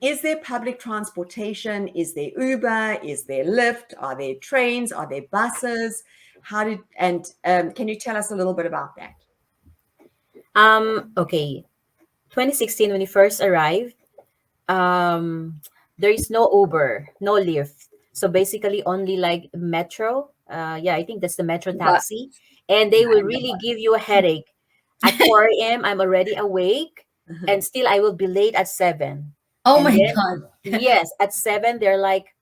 Is there public transportation? Is there Uber? Is there Lyft? Are there trains? Are there buses? Can you tell us a little bit about that? Okay. 2016, when we first arrived, there is no Uber, no Lyft. So basically only like Metro. Yeah, I think that's the Metro But taxi. And they will really give you a headache. At 4 a.m., I'm already awake, and still I will be late at 7. oh And my then, God. yes, at 7, they're like,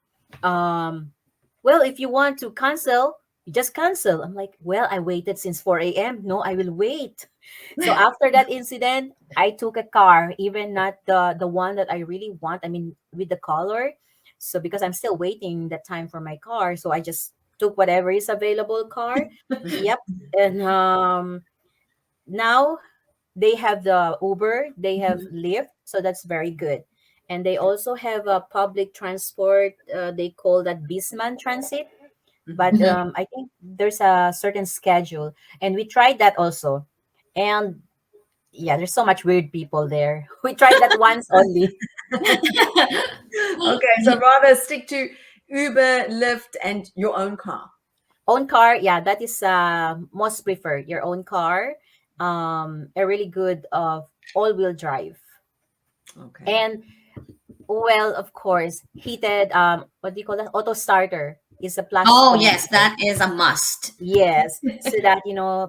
well, if you want to cancel, you just cancel. I'm like, well, I waited since 4 a.m. No, I will wait. So after that incident, I took a car, even not the one that I really want. I mean, with the color. So because I'm still waiting that time for my car, so I just took whatever is available car. Yep. And now they have the Uber, they have Lyft, so that's very good. And they also have a public transport. They call that Bisman Transit, but Mhm. I think there's a certain schedule, and we tried that also. And yeah, there's so much weird people there. We tried that once only. Okay, so rather stick to Uber, Lyft, and your own car. Own car, yeah, that is most preferred. Your own car, a really good all-wheel drive, Okay. and well, of course, heated. What do you call that? Auto starter is a plus Oh, point. yes, that is a must. Yes, so that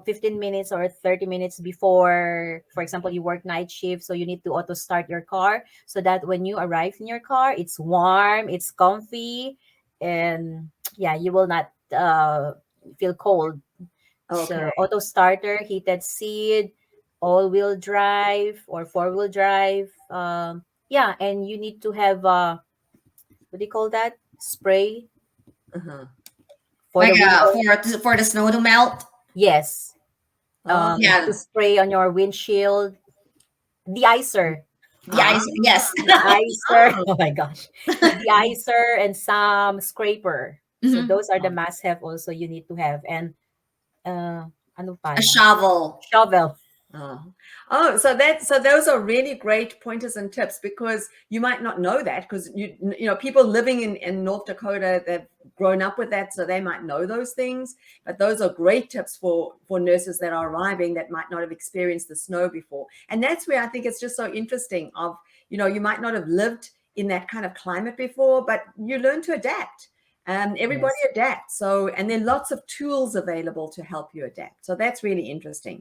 15 minutes or 30 minutes before, for example, you work night shift, so you need to auto start your car so that when you arrive in your car, it's warm, it's comfy, and yeah, you will not feel cold. Okay. So auto starter, heated seat, all-wheel drive or four-wheel drive. Yeah, and you need to have what do you call that? Spray Uh-huh. for Like the window. for the snow to melt. Yes, Oh, to Yeah, spray on your windshield. De-icer. the ah, ice. Yes. De-icer. oh, Oh my gosh. De-icer and some scraper. So Mhm. those are the must-have also you need to have. And ano pa A lang? shovel. Shovel. oh. Oh, so those are really great pointers and tips because you might not know that because people living in North Dakota, they've grown up with that, so they might know those things. But those are great tips for nurses that are arriving that might not have experienced the snow before. And that's where I think it's just so interesting you might not have lived in that kind of climate before, but you learn to adapt. Everybody Yes. adapts. So, and there are lots of tools available to help you adapt. So that's really interesting.